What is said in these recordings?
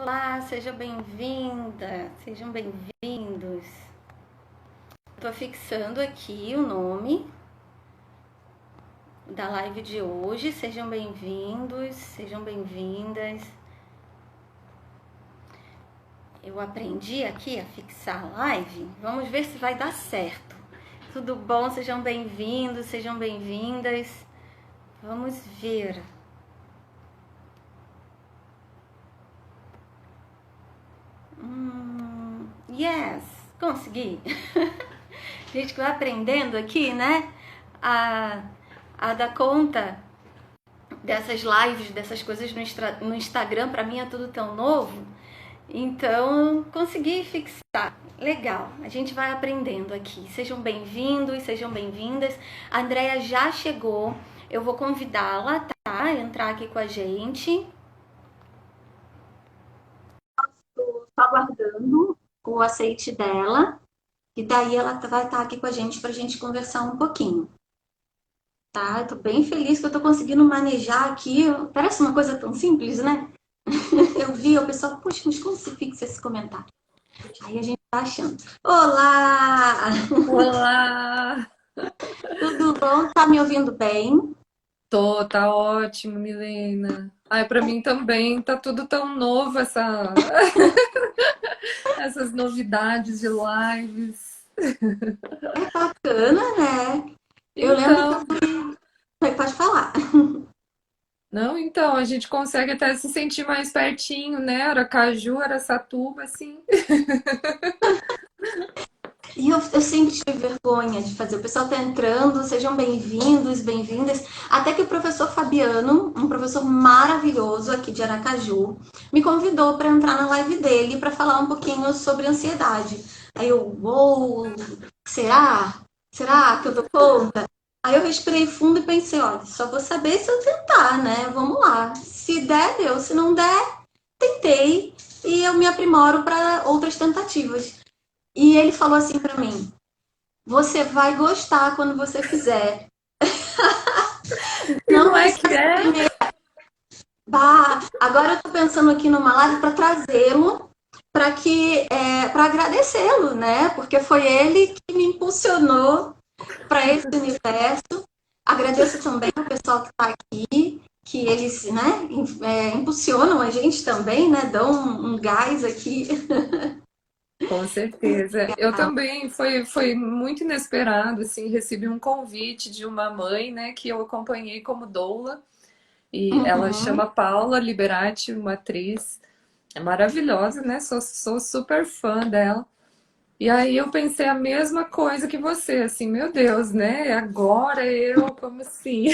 Olá, seja bem-vinda, sejam bem-vindos. Estou fixando aqui o nome da live de hoje. Sejam bem-vindos, sejam bem-vindas. Eu aprendi aqui a fixar a live. Vamos ver se vai dar certo. Tudo bom? Sejam bem-vindos, sejam bem-vindas. Vamos ver. Yes, consegui. A gente vai aprendendo aqui, né? A dar conta dessas lives, dessas coisas no Instagram. Para mim é tudo tão novo. Então, consegui fixar. Legal, a gente vai aprendendo aqui. Sejam bem-vindos, sejam bem-vindas. A Andrea já chegou. Eu vou convidá-la, tá? A entrar aqui com a gente. Estou aguardando o aceite dela. E daí ela vai estar aqui com a gente para a gente conversar um pouquinho. Tá? Eu tô bem feliz que eu tô conseguindo manejar aqui. Parece uma coisa tão simples, né? Eu vi o pessoal, poxa, mas como se fixa esse comentário? Aí a gente tá achando. Olá! Olá! Tudo bom? Tá me ouvindo bem? Tá ótimo, Milena. Ai, para mim também tá tudo tão novo essas novidades de lives. Bacana, né? Eu lembro que eu Então, fui. Pode falar. não, então a gente consegue até se sentir mais pertinho, né? Aracaju, Araçatuba, assim. E eu sempre tive vergonha de fazer. O pessoal tá entrando, sejam bem-vindos, bem-vindas. Até que o professor Fabiano, um professor maravilhoso aqui de Aracaju, me convidou para entrar na live dele para falar um pouquinho sobre ansiedade. Aí eu, uou, será? Será que eu dou conta? Aí eu respirei fundo e pensei, olha, só vou saber se eu tentar, né? Vamos lá. Se der, deu. Se não der, tentei e eu me aprimoro para outras tentativas. E ele falou assim para mim: você vai gostar quando você fizer. Não Como vai é ser que a é? primeira. Bah, agora eu tô pensando aqui numa live para trazê-lo, para agradecê-lo, né? Porque foi ele que me impulsionou para esse universo. Agradeço também ao pessoal que está aqui, que eles, né, impulsionam a gente também, né? Dão um gás aqui. Com certeza. Eu também, foi muito inesperado, assim, recebi um convite de uma mãe, né, que eu acompanhei como doula. E ela Uhum. chama Paula Liberati, uma atriz. É maravilhosa, né? Sou super fã dela. E aí eu pensei a mesma coisa que você, assim, meu Deus, né? Agora eu, como assim?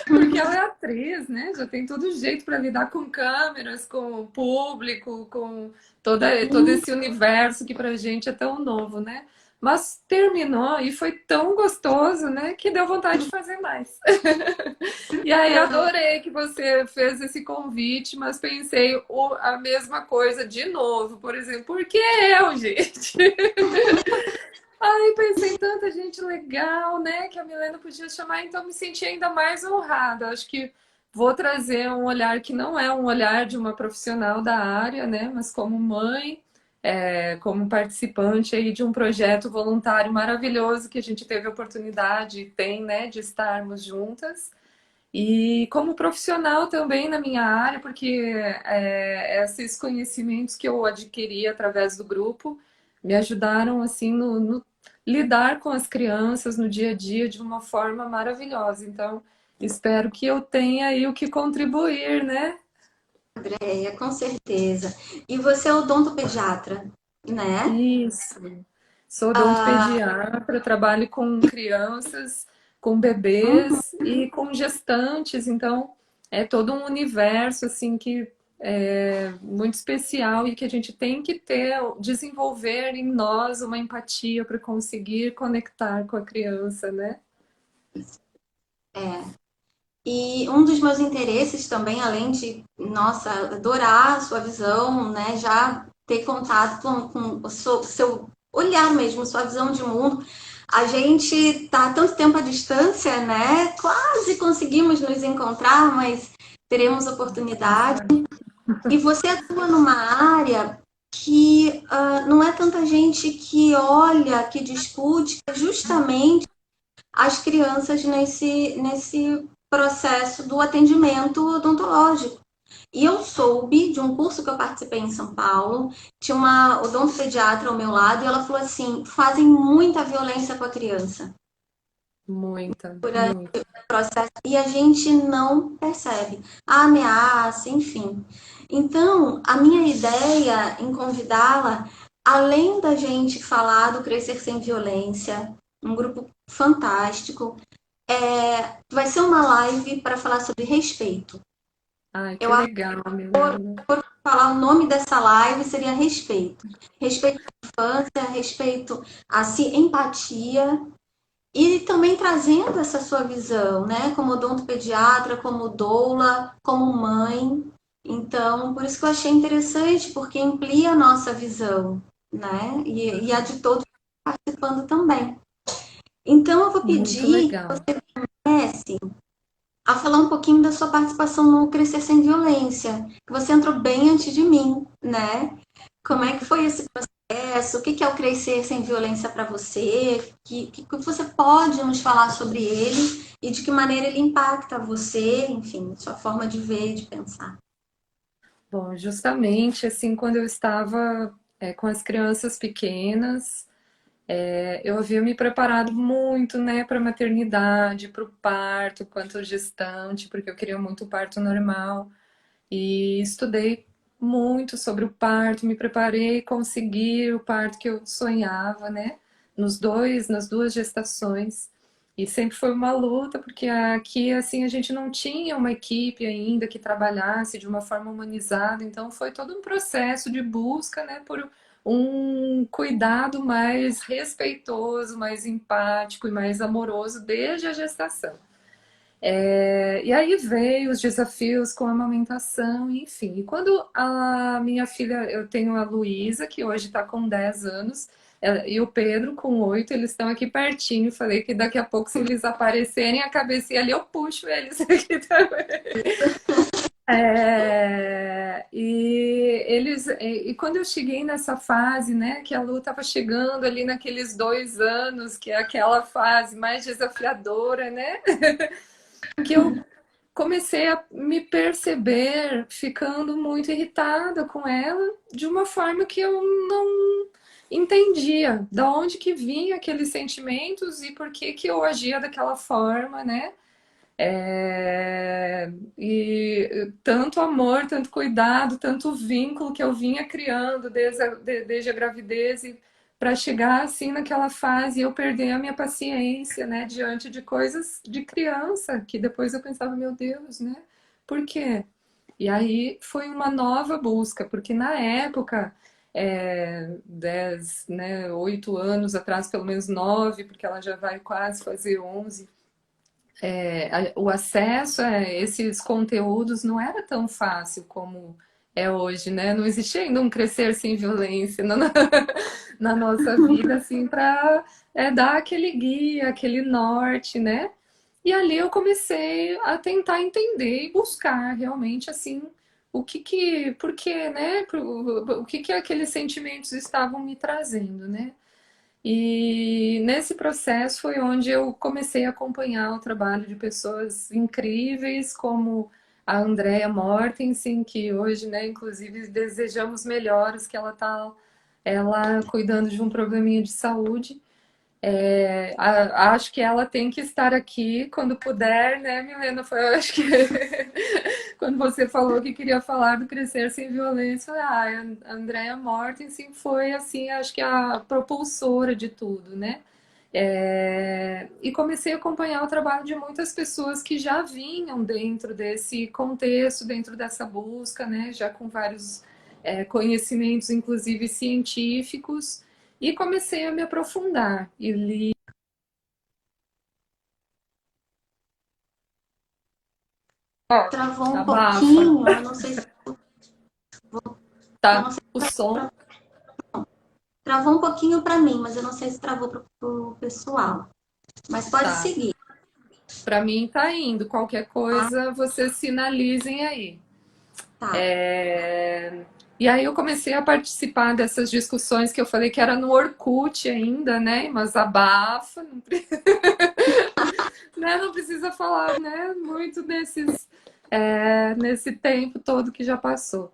Porque ela é atriz, né? Já tem todo jeito para lidar com câmeras, com o público, com todo esse universo que pra gente é tão novo, né? Mas terminou e foi tão gostoso, né? Que deu vontade de fazer mais. E aí adorei que você fez esse convite, mas pensei a mesma coisa de novo, por exemplo, por que eu, gente? Aí pensei em tanta gente legal, né, que a Milena podia chamar, então me senti ainda mais honrada. Acho que vou trazer um olhar que não é um olhar de uma profissional da área, né, mas como mãe, como participante aí de um projeto voluntário maravilhoso que a gente teve a oportunidade e tem, né, de estarmos juntas. E como profissional também na minha área, porque esses conhecimentos que eu adquiri através do grupo me ajudaram assim no lidar com as crianças no dia a dia de uma forma maravilhosa. Então, espero que eu tenha aí o que contribuir, né? Com certeza. E você é odontopediatra, né? Isso. Sou Ah, odontopediatra, trabalho com crianças, com uhum. bebês e com gestantes, então é todo um universo assim que é muito especial e que a gente tem que desenvolver em nós uma empatia para conseguir conectar com a criança, né? E um dos meus interesses também, além de, nossa, adorar a sua visão, né? Já ter contato com o seu olhar mesmo, sua visão de mundo. A gente tá há tanto tempo à distância, né? Quase conseguimos nos encontrar, mas teremos oportunidade. E você atua numa área que não é tanta gente que olha, que discute justamente as crianças nesse processo do atendimento odontológico. E eu soube de um curso que eu participei em São Paulo, tinha uma odontopediatra ao meu lado, e ela falou assim: fazem muita violência com a criança Muita, muita. processo e a gente não percebe a ameaça, enfim. Então, a minha ideia em convidá-la, além da gente falar do Crescer Sem Violência, um grupo fantástico, vai ser uma live para falar sobre respeito. Ai, que Eu acho legal, Milena. que falar o nome dessa live seria respeito. Respeito à infância, respeito a si, empatia. E também trazendo essa sua visão, né? Como odontopediatra, como doula, como mãe. Então, por isso que eu achei interessante, porque amplia a nossa visão, né? E a de todos participando também. Então, eu vou Muito pedir, legal. Messi, a falar um pouquinho da sua participação no Crescer Sem Violência. Você entrou bem antes de mim, né? Como é que foi esse processo? O que é o Crescer Sem Violência para você? Que você pode nos falar sobre ele e de que maneira ele impacta você, enfim, sua forma de ver e de pensar. Bom, justamente assim, quando eu estava com as crianças pequenas, eu havia me preparado muito, né, para a maternidade, para o parto, quanto gestante, porque eu queria muito o parto normal. E estudei muito sobre o parto, me preparei, consegui o parto que eu sonhava, né? Nas duas gestações. E sempre foi uma luta, porque aqui, assim, a gente não tinha uma equipe ainda que trabalhasse de uma forma humanizada, então foi todo um processo de busca, né, por um cuidado mais respeitoso, mais empático e mais amoroso desde a gestação. E aí veio os desafios com a amamentação, enfim. E quando a minha filha, eu tenho a Luísa, que hoje está com 10 anos, e o Pedro com 8, eles estão aqui pertinho. Falei que daqui a pouco, se eles aparecerem, a cabecinha ali, eu puxo eles aqui também. E quando eu cheguei nessa fase, né, que a Lu estava chegando ali naqueles 2 anos, que é aquela fase mais desafiadora, né? Que eu comecei a me perceber ficando muito irritada com ela de uma forma que eu não entendia de onde que vinha aqueles sentimentos e por que que eu agia daquela forma, né? E tanto amor, tanto cuidado, tanto vínculo que eu vinha criando desde a gravidez para chegar assim naquela fase e eu perder a minha paciência, né, diante de coisas de criança, que depois eu pensava, meu Deus, né? Por quê? E aí foi uma nova busca, porque na época, 10, né, 8 anos atrás, pelo menos 9, porque ela já vai quase fazer 11, o acesso a esses conteúdos não era tão fácil como é hoje, né? Não existia ainda um crescer sem violência na nossa vida, assim, para dar aquele guia, aquele norte, né? E ali eu comecei a tentar entender e buscar realmente, assim, por que, né? O que que aqueles sentimentos estavam me trazendo, né? E nesse processo foi onde eu comecei a acompanhar o trabalho de pessoas incríveis, como a Andrea Mortensen, que hoje, né, inclusive desejamos melhoras, que ela cuidando de um probleminha de saúde. Acho que ela tem que estar aqui quando puder, né, Milena? Foi, eu acho que quando você falou que queria falar do Crescer Sem Violência, a Andrea Mortensen foi, assim, acho que a propulsora de tudo, né? E comecei a acompanhar o trabalho de muitas pessoas que já vinham dentro desse contexto, dentro dessa busca, né? Já com vários conhecimentos, inclusive científicos, e comecei a me aprofundar e li. Ó, Travou um abafa, pouquinho, eu não sei se, eu não tá? sei, O som travou um pouquinho para mim, mas eu não sei se travou para o pessoal. Mas pode tá. seguir. Para mim tá indo. Qualquer Tá? coisa, vocês sinalizem aí. Tá. E aí eu comecei a participar dessas discussões que eu falei que era no Orkut ainda, né? Mas abafa, não, né? Não precisa falar, né? Muito nesse tempo todo que já passou.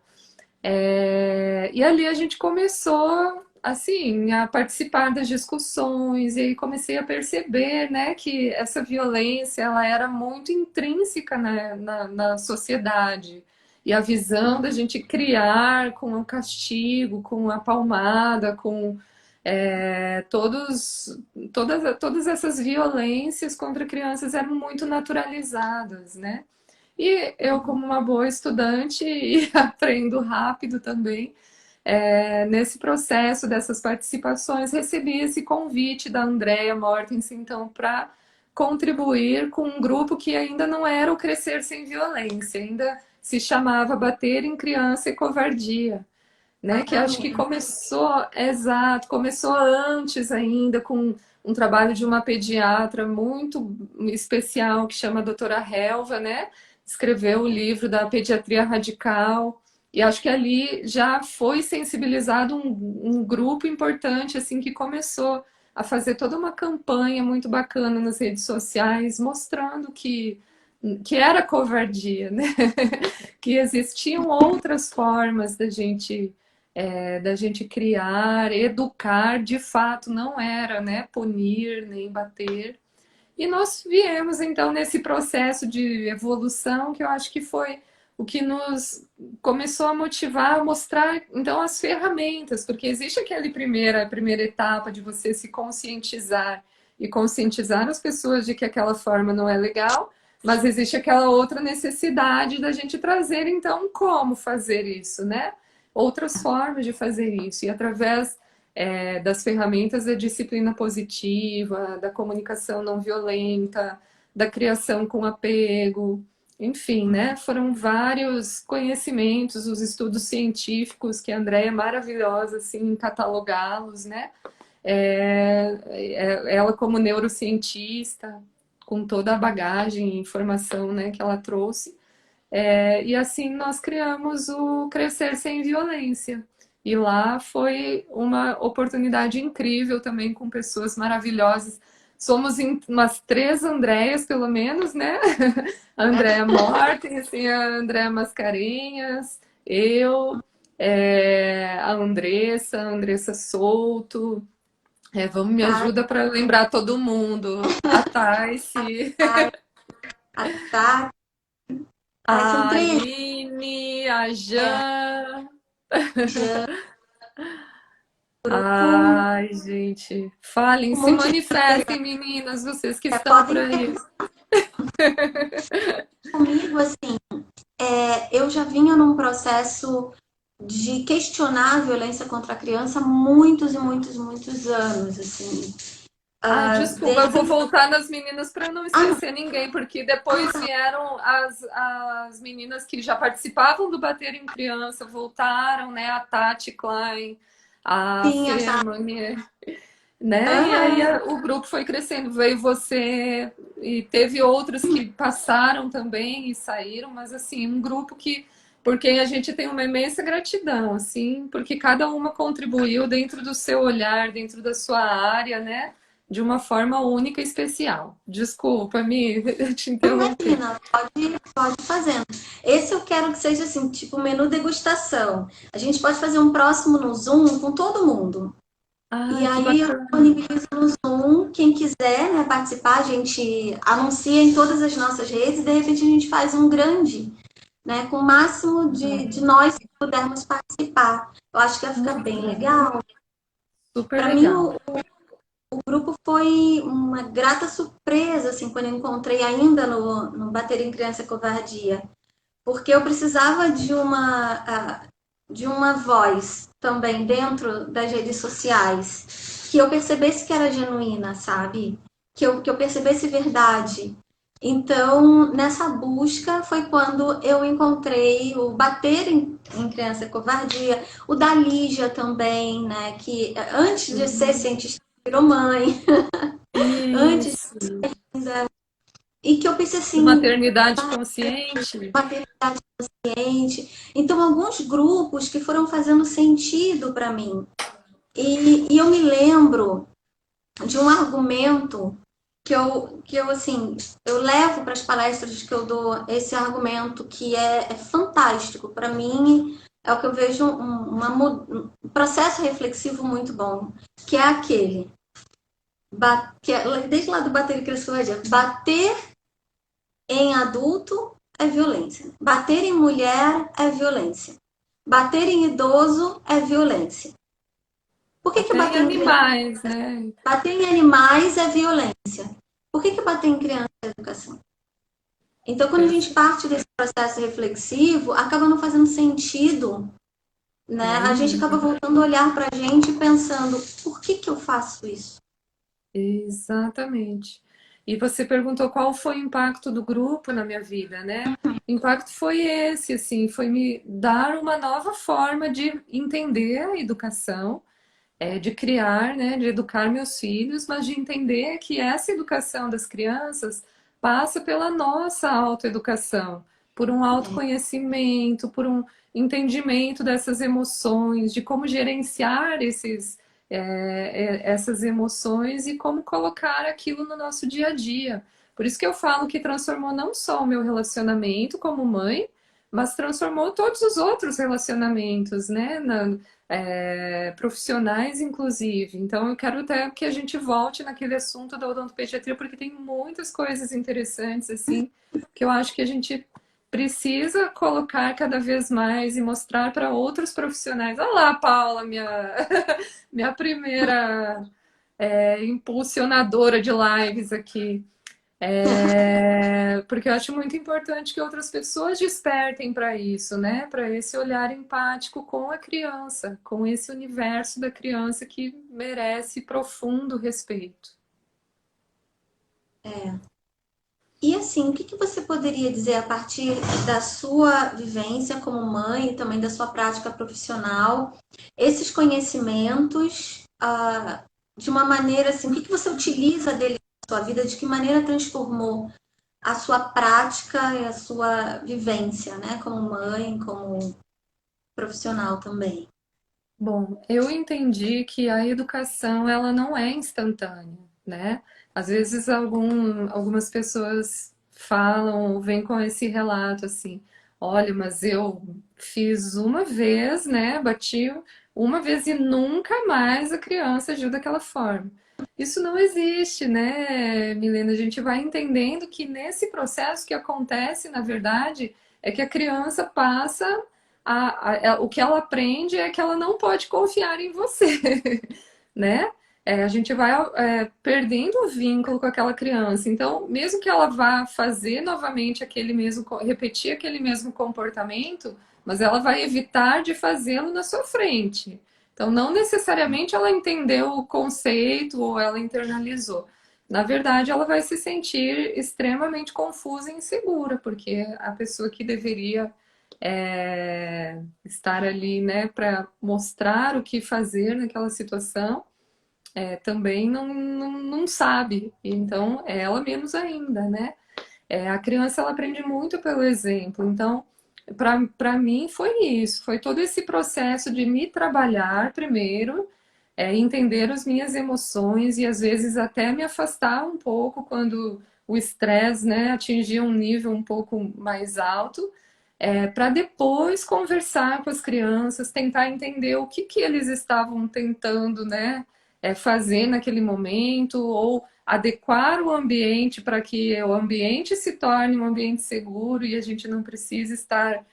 E ali a gente começou, assim, a participar das discussões, e aí comecei a perceber, né, que essa violência, ela era muito intrínseca, né, na sociedade. E a visão da gente criar com o castigo, com a palmada, com todas essas violências contra crianças eram muito naturalizadas, né? E eu, como uma boa estudante, e aprendo rápido também, nesse processo dessas participações, recebi esse convite da Andrea Mortensen, então, para contribuir com um grupo que ainda não era o Crescer Sem Violência, ainda se chamava Bater em Criança e Covardia, né? Que acho que Exatamente. começou, exato, começou antes ainda com um trabalho de uma pediatra muito especial que chama a doutora Helva, né? Escreveu o livro da pediatria radical e acho que ali já foi sensibilizado um grupo importante assim que começou a fazer toda uma campanha muito bacana nas redes sociais mostrando que era covardia, né? Que existiam outras formas da gente criar, educar, de fato, não era, né, punir nem bater. E nós viemos então nesse processo de evolução que eu acho que foi o que nos começou a motivar a mostrar então as ferramentas, porque existe a primeira etapa de você se conscientizar e conscientizar as pessoas de que aquela forma não é legal, mas existe aquela outra necessidade da gente trazer então como fazer isso, né? Outras formas de fazer isso e através das ferramentas da disciplina positiva, da comunicação não violenta, da criação com apego, enfim, né? Foram vários conhecimentos, os estudos científicos que a Andrea é maravilhosa assim, em catalogá-los, né? Ela como neurocientista, com toda a bagagem e informação, né, que ela trouxe. E assim nós criamos o Crescer Sem Violência. E lá foi uma oportunidade incrível também com pessoas maravilhosas. Somos em umas três Andréas, pelo menos, né? A Andréa Morten, assim, a Andréa Mascarenhas, eu, a Andressa Souto. Vamos, me Tá, ajuda para lembrar todo mundo. A Taice, tá, tá. Ai, são a três. Aline, a É, Jan. já, grupo, Ai, gente, falem, um se monte de manifestem, meninas, vocês que estão por podem aí. comigo, assim, eu já vinha num processo de questionar a violência contra a criança há muitos e muitos, muitos anos, assim. Ai, desculpa, eu Desde. vou voltar nas meninas para não Ah, esquecer ninguém, porque depois vieram as meninas que já participavam do Bater em Criança, voltaram, né? A Tati Klein, a sim, a Fê Sara. Manier, né? E aí Aham. o grupo foi crescendo, veio você e teve outros que passaram também e saíram, mas assim, um grupo que por quem a gente tem uma imensa gratidão, assim, porque cada uma contribuiu dentro do seu olhar, dentro da sua área, né? De uma forma única e especial. Desculpa, Mi, eu te interrompi. Imagina, pode ir fazendo. Esse eu quero que seja assim, tipo menu degustação. A gente pode fazer um próximo no Zoom com todo mundo. E Ai, que aí eu bacana. disponibilizo no Zoom, quem quiser, né, participar, a gente anuncia em todas as nossas redes e de repente a gente faz um grande, né, com o máximo de nós que pudermos participar. Eu acho que vai ficar Muito bem bom. legal. Super Para mim, legal. o grupo foi uma grata surpresa, assim, quando eu encontrei ainda no Bater em Criança Covardia, porque eu precisava de uma voz também dentro das redes sociais, que eu percebesse que era genuína, sabe? Que eu percebesse verdade. Então, nessa busca foi quando eu encontrei o Bater em Criança Covardia, o da Lígia também, né? Que antes de ser cientista virou mãe, antes Isso. E que eu pensei assim, Maternidade consciente. maternidade consciente. Então, alguns grupos que foram fazendo sentido para mim. E eu me lembro de um argumento que eu assim, eu levo para as palestras que eu dou esse argumento que é fantástico. Para mim, é o que eu vejo um processo reflexivo muito bom, que é aquele, desde lá do Bater e Crescer, bater em adulto é violência, bater em mulher é violência, bater em idoso é violência. Por que Até em bater em criança? animais, né? Bater em animais é violência. Por que bater em criança é educação? Então, quando a gente parte desse processo reflexivo, acaba não fazendo sentido, né? A gente acaba Nenhum. voltando a olhar para a gente e pensando, por que eu faço isso? Exatamente. E você perguntou qual foi o impacto do grupo na minha vida, né? O impacto foi esse, assim, foi me dar uma nova forma de entender a educação, de criar, né, de educar meus filhos, mas de entender que essa educação das crianças passa pela nossa autoeducação, por um autoconhecimento, por um entendimento dessas emoções, de como gerenciar essas emoções e como colocar aquilo no nosso dia a dia. Por isso que eu falo que transformou não só o meu relacionamento como mãe, mas transformou todos os outros relacionamentos, né? Profissionais, inclusive. Então, eu quero até que a gente volte naquele assunto da odontopediatria, porque tem muitas coisas interessantes, assim, que eu acho que a gente precisa colocar cada vez mais e mostrar para outros profissionais. Olha lá, Paula, minha primeira impulsionadora de lives aqui. Porque eu acho muito importante que outras pessoas despertem para isso, né? Para esse olhar empático com a criança, com esse universo da criança que merece profundo respeito. E assim, o que você poderia dizer a partir da sua vivência como mãe e também da sua prática profissional, esses conhecimentos, de uma maneira assim, o que você utiliza dele na sua vida, de que maneira transformou a sua prática e a sua vivência, né, como mãe, como profissional também? Bom, eu entendi que a educação ela não é instantânea, né? Às vezes algumas pessoas falam, vêm com esse relato assim, olha, mas eu fiz uma vez, né? Bati uma vez e nunca mais a criança agiu daquela forma. Isso não existe, né, Milena? A gente vai entendendo que nesse processo que acontece, na verdade, é que a criança passa o que ela aprende é que ela não pode confiar em você, né? A gente vai perdendo o vínculo com aquela criança. Então, mesmo que ela vá fazer novamente repetir aquele mesmo comportamento, mas ela vai evitar de fazê-lo na sua frente. Então, não necessariamente ela entendeu o conceito ou ela internalizou. Na verdade, ela vai se sentir extremamente confusa e insegura, porque a pessoa que deveria estar ali, né, para mostrar o que fazer naquela situação, também não sabe. Então, ela menos ainda, né? A criança ela aprende muito pelo exemplo. Então, para mim foi isso, foi todo esse processo de me trabalhar primeiro, entender as minhas emoções e às vezes até me afastar um pouco quando o estresse, né, atingia um nível um pouco mais alto, para depois conversar com as crianças, tentar entender o que eles estavam tentando, né, fazer naquele momento, ou adequar o ambiente para que o ambiente se torne um ambiente seguro e a gente não precise estar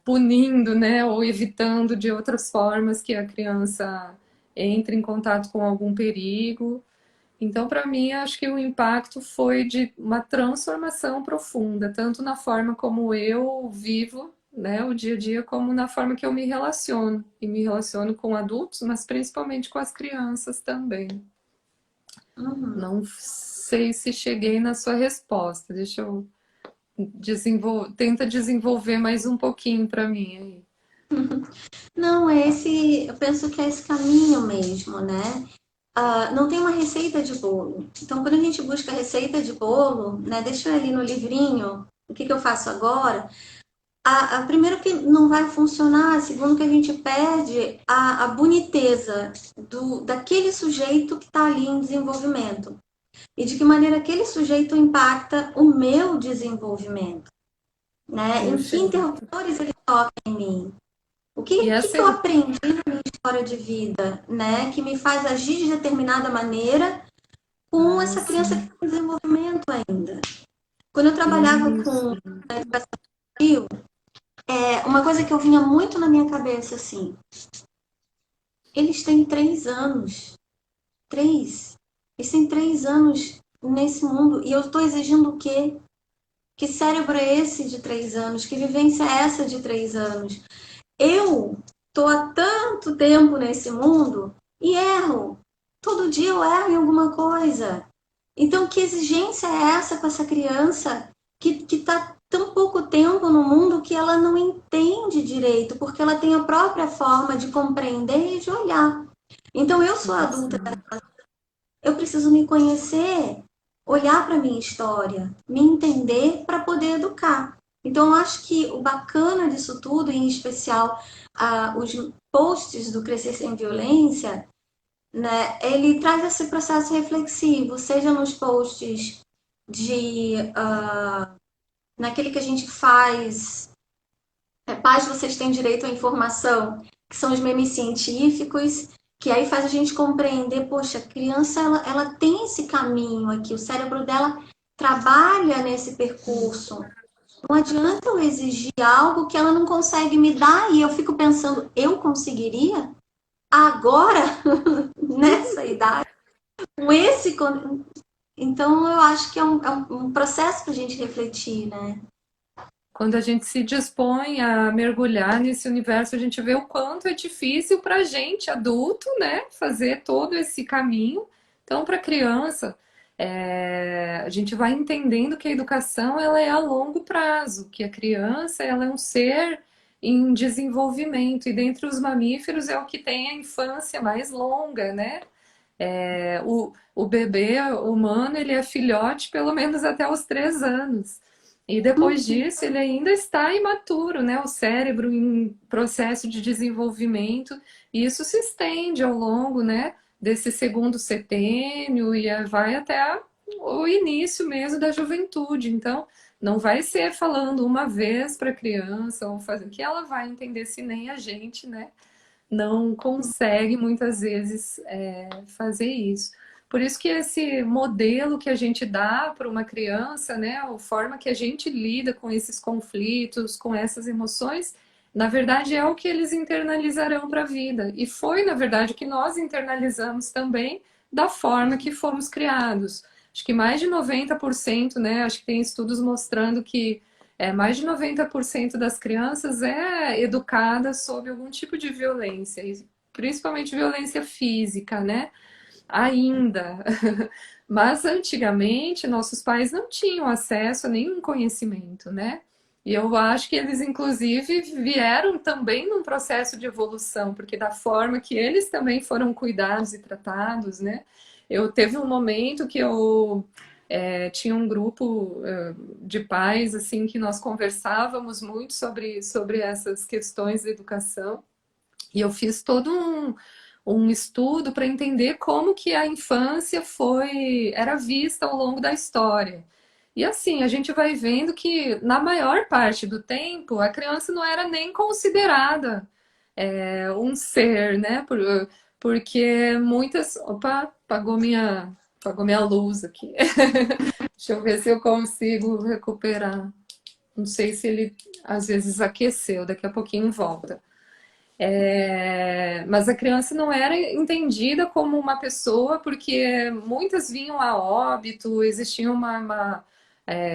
punindo, né, ou evitando de outras formas que a criança entre em contato com algum perigo. Então, para mim, acho que o impacto foi de uma transformação profunda, tanto na forma como eu vivo, né, o dia a dia, como na forma que eu me relaciono. E me relaciono com adultos, mas principalmente com as crianças também. Uhum. Não sei se cheguei na sua resposta. Deixa eu tenta desenvolver mais um pouquinho para mim aí. Não, eu penso que é esse caminho mesmo, né? não tem uma receita de bolo. Então, quando a gente busca receita de bolo, né, deixa ali no livrinho, o que eu faço agora? Primeiro que não vai funcionar, segundo que a gente perde a boniteza daquele sujeito que está ali em desenvolvimento. E de que maneira aquele sujeito impacta o meu desenvolvimento. Né? Em que Perfeito. interruptores ele toca em mim? O que, E que, essa que eu aprendi na minha história de vida, né? Que me faz agir de determinada maneira com essa criança que sim, está em desenvolvimento ainda. Quando eu trabalhava com isso. Rio, uma coisa que eu vinha muito na minha cabeça, assim, eles têm 3 anos. 3. Eles têm 3 anos nesse mundo. E eu estou exigindo o quê? Que cérebro é esse de 3 anos? Que vivência é essa de 3 anos? Eu estou há tanto tempo nesse mundo e erro. Todo dia eu erro em alguma coisa. Então, que exigência é essa com essa criança que está tão pouco tempo no mundo que ela não entende direito, porque ela tem a própria forma de compreender e de olhar. Então, eu sou adulta, eu preciso me conhecer, olhar para a minha história, me entender para poder educar. Então, eu acho que o bacana disso tudo, em especial os posts do Crescer Sem Violência, né, ele traz esse processo reflexivo, seja nos posts naquele que a gente faz, pais, vocês têm direito à informação, que são os memes científicos, que aí faz a gente compreender, poxa, a criança ela tem esse caminho aqui, o cérebro dela trabalha nesse percurso. Não adianta eu exigir algo que ela não consegue me dar e eu fico pensando, eu conseguiria agora, nessa idade, com esse. Então, eu acho que é um processo para a gente refletir, né? Quando a gente se dispõe a mergulhar nesse universo, a gente vê o quanto é difícil para a gente, adulto, né, fazer todo esse caminho. Então, para a criança, a gente vai entendendo que a educação ela é a longo prazo, que a criança ela é um ser em desenvolvimento, e dentre os mamíferos é o que tem a infância mais longa, né? O bebê humano ele é filhote pelo menos até os 3 anos. E depois disso, ele ainda está imaturo, né? O cérebro em processo de desenvolvimento, e isso se estende ao longo, né, desse segundo setênio e vai até o início mesmo da juventude. Então, não vai ser falando uma vez para a criança ou fazendo que ela vai entender se nem a gente, né? Não consegue muitas vezes fazer isso. Por isso que esse modelo que a gente dá para uma criança, né, a forma que a gente lida com esses conflitos, com essas emoções, na verdade é o que eles internalizarão para a vida. E foi, na verdade, o que nós internalizamos também da forma que fomos criados. Acho que mais de 90%, né, acho que tem estudos mostrando que mais de 90% das crianças é educada sob algum tipo de violência, principalmente violência física, né? Ainda. Mas antigamente nossos pais não tinham acesso a nenhum conhecimento, né? E eu acho que eles, inclusive, vieram também num processo de evolução, porque da forma que eles também foram cuidados e tratados, né? Eu teve um momento que eu tinha um grupo de pais assim que nós conversávamos muito sobre essas questões de educação, e eu fiz todo um estudo para entender como que a infância era vista ao longo da história. E assim, a gente vai vendo que na maior parte do tempo a criança não era nem considerada um ser, né? Porque muitas. Opa, apagou minha luz aqui. Deixa eu ver se eu consigo recuperar. Não sei se ele às vezes aqueceu, daqui a pouquinho volta. Mas a criança não era entendida como uma pessoa, porque muitas vinham a óbito, existia uma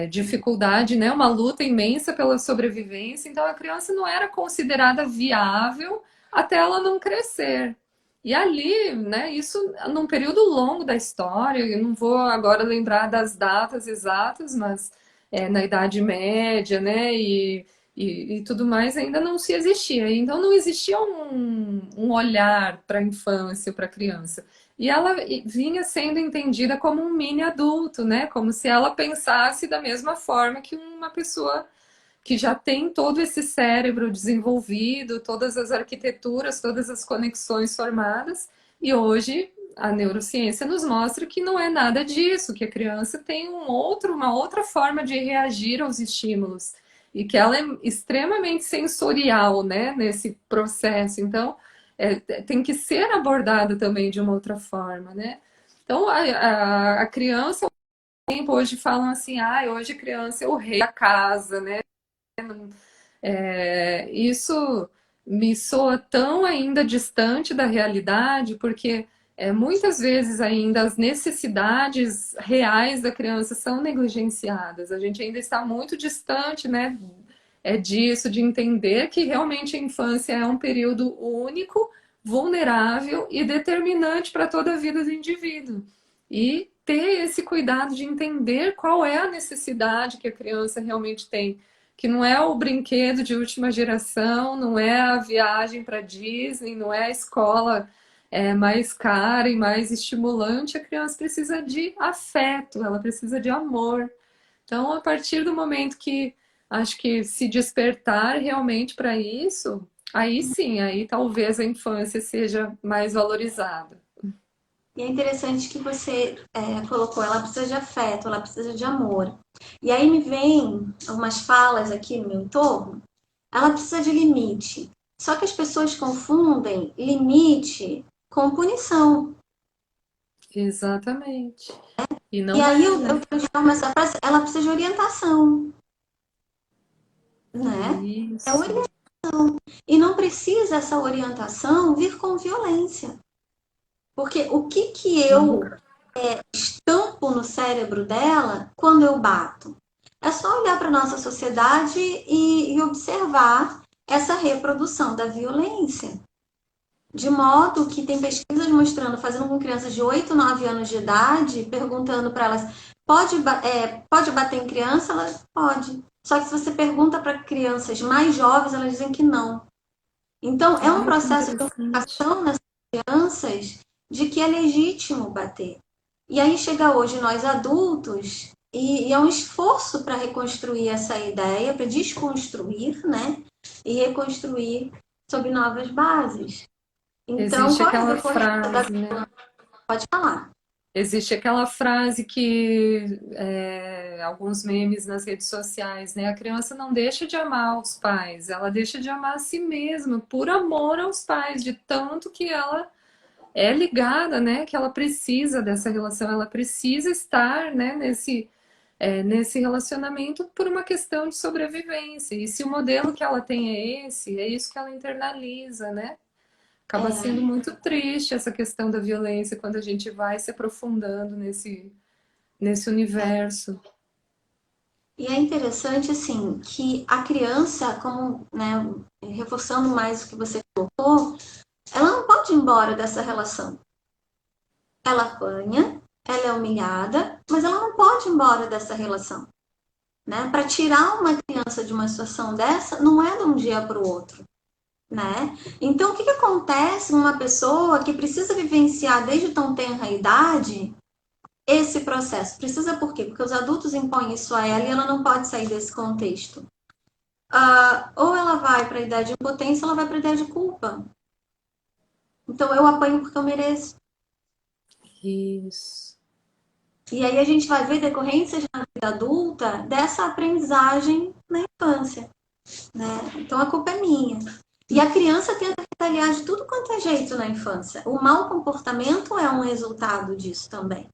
dificuldade, né, uma luta imensa pela sobrevivência, então a criança não era considerada viável até ela não crescer. E ali, né, isso num período longo da história, eu não vou agora lembrar das datas exatas, mas na Idade Média, né, e tudo mais ainda não se existia. Então não existia um olhar para a infância, para a criança. E ela vinha sendo entendida como um mini adulto, né? Como se ela pensasse da mesma forma que uma pessoa que já tem todo esse cérebro desenvolvido, todas as arquiteturas, todas as conexões formadas, e hoje a neurociência nos mostra que não é nada disso, que a criança tem uma outra forma de reagir aos estímulos, e que ela é extremamente sensorial, né, nesse processo. Então, tem que ser abordada também de uma outra forma, né? Então, a criança, hoje falam assim, hoje a criança é o rei da casa, né? Isso me soa tão ainda distante da realidade, porque muitas vezes ainda as necessidades reais da criança são negligenciadas. A gente ainda está muito distante, né, disso, de entender que realmente a infância é um período único, vulnerável e determinante para toda a vida do indivíduo. E ter esse cuidado de entender qual é a necessidade que a criança realmente tem, que não é o brinquedo de última geração, não é a viagem para Disney, não é a escola mais cara e mais estimulante. A criança precisa de afeto, ela precisa de amor. Então, a partir do momento que acho que se despertar realmente para isso, aí sim, aí talvez a infância seja mais valorizada. E é interessante que você colocou, ela precisa de afeto, ela precisa de amor. E aí me vem umas falas aqui no meu entorno, ela precisa de limite. Só que as pessoas confundem limite com punição. Exatamente. E E não aí é, eu né? transformo essa frase, ela precisa de orientação, né? É Isso. orientação. E não precisa essa orientação vir com violência. Porque o que que eu Uhum. estampo no cérebro dela quando eu bato? É só olhar para a nossa sociedade e observar essa reprodução da violência. De modo que tem pesquisas mostrando, fazendo com crianças de 8, 9 anos de idade, perguntando para elas, pode bater em criança? Elas pode. Só que se você pergunta para crianças mais jovens, elas dizem que não. Então, é um Ai, que processo de interessante. educação nas crianças de que é legítimo bater. E aí chega hoje nós adultos e é um esforço para reconstruir essa ideia, para desconstruir, né? E reconstruir sob novas bases. Então, Existe qual é a aquela decorrência da... frase, né? Pode falar. Existe aquela frase que alguns memes nas redes sociais, né? A criança não deixa de amar os pais, ela deixa de amar a si mesma por amor aos pais, de tanto que ela é ligada, né? Que ela precisa dessa relação, ela precisa estar, né? Nesse relacionamento por uma questão de sobrevivência. E se o modelo que ela tem é esse, é isso que ela internaliza, né? Acaba sendo É, muito triste essa questão da violência quando a gente vai se aprofundando nesse universo. e é interessante, assim, que a criança, como, né, reforçando mais o que você colocou, ela não pode ir embora dessa relação. Ela apanha, ela é humilhada, mas ela não pode ir embora dessa relação. Né? Para tirar uma criança de uma situação dessa, não é de um dia para o outro. Né? Então, o que, que acontece numa pessoa que precisa vivenciar desde tão tenra idade esse processo? Precisa por quê? Porque os adultos impõem isso a ela e ela não pode sair desse contexto. Ou ela vai para a idade de impotência, ou ela vai para a idade de culpa. Então, eu apanho porque eu mereço. Isso. E aí a gente vai ver decorrências na vida adulta dessa aprendizagem na infância. Né? Então a culpa é minha. E a criança tenta retaliar de tudo quanto é jeito na infância. O mau comportamento é um resultado disso também.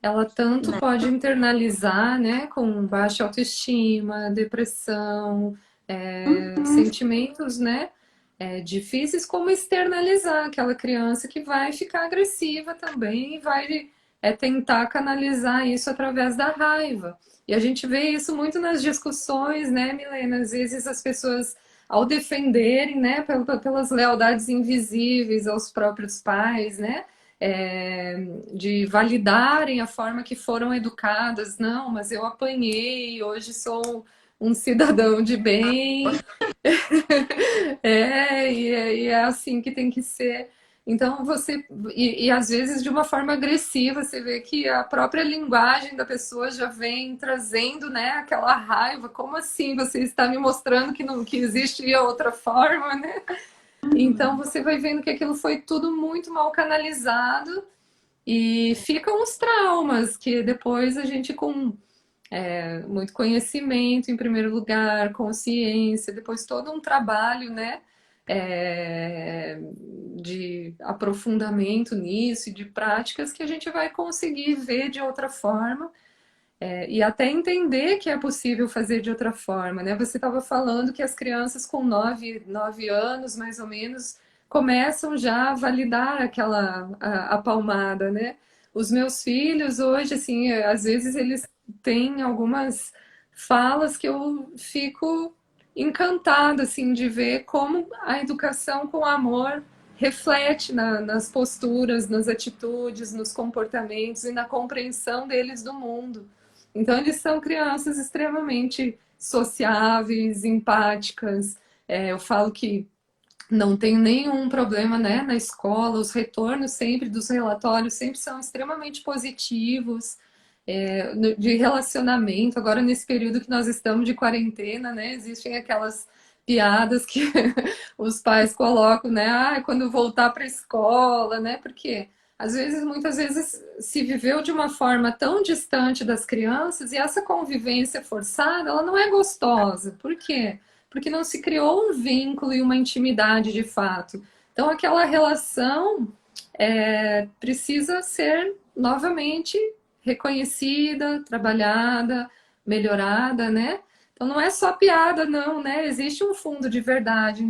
Ela tanto Né? pode internalizar, né, com baixa autoestima, depressão, sentimentos, né, difíceis, como externalizar aquela criança que vai ficar agressiva também e vai tentar canalizar isso através da raiva. E a gente vê isso muito nas discussões, né, Milena? Às vezes as pessoas, ao defenderem, né, pelas lealdades invisíveis aos próprios pais, né, é, de validarem a forma que foram educadas. Não, mas eu apanhei, hoje sou um cidadão de bem. E é assim que tem que ser. Então você e às vezes de uma forma agressiva, você vê que a própria linguagem da pessoa já vem trazendo, né, aquela raiva. Como assim você está me mostrando que não que existia outra forma, né? Então Uhum. você vai vendo que aquilo foi tudo muito mal canalizado e ficam os traumas que depois a gente com muito conhecimento em primeiro lugar, consciência, depois todo um trabalho, né, de aprofundamento nisso e de práticas que a gente vai conseguir ver de outra forma, e até entender que é possível fazer de outra forma, né? Você estava falando que as crianças com 9 anos, mais ou menos, começam já a validar a palmada, né? Os meus filhos hoje, assim, às vezes eles têm algumas falas que eu fico encantada, assim, de ver como a educação com amor reflete nas posturas, nas atitudes, nos comportamentos e na compreensão deles do mundo. Então, eles são crianças extremamente sociáveis, empáticas. Eu falo que não tenho nenhum problema, né, na escola, os retornos sempre dos relatórios sempre são extremamente positivos, de relacionamento. Agora, nesse período que nós estamos de quarentena, né, existem aquelas piadas que os pais colocam, né, quando voltar para a escola, né, porque às vezes, muitas vezes, se viveu de uma forma tão distante das crianças e essa convivência forçada, ela não é gostosa. Por quê? Porque não se criou um vínculo e uma intimidade de fato. Então, aquela relação precisa ser novamente reconhecida, trabalhada, melhorada, né? Então, não é só piada, não, né? Existe um fundo de verdade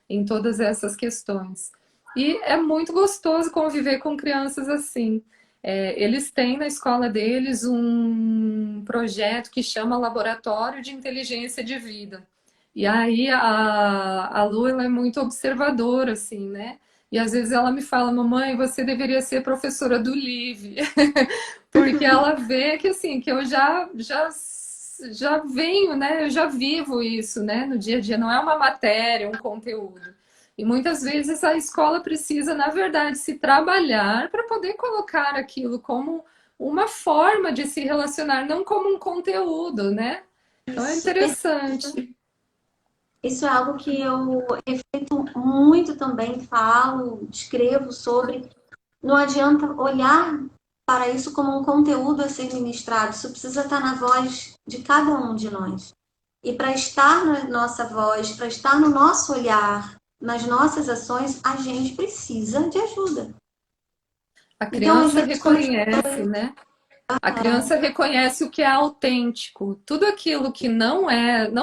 em todas essas questões. E é muito gostoso conviver com crianças assim. Eles têm na escola deles um projeto que chama Laboratório de Inteligência de Vida. E aí a Lu, ela é muito observadora, assim, né? E às vezes ela me fala, mamãe, você deveria ser professora do LIVE, porque ela vê que assim, que eu já venho, né? Eu já vivo isso, né? No dia a dia, não é uma matéria, um conteúdo. E muitas vezes a escola precisa, na verdade, se trabalhar para poder colocar aquilo como uma forma de se relacionar, não como um conteúdo, né? Então é Isso, interessante. isso é algo que eu reflito muito também, falo, escrevo sobre. Não adianta olhar para isso como um conteúdo a ser ministrado, isso precisa estar na voz de cada um de nós. E para estar na nossa voz, para estar no nosso olhar, nas nossas ações, a gente precisa de ajuda. A Então, às criança vezes, quando reconhece, né? A criança reconhece o que é autêntico. Tudo aquilo que não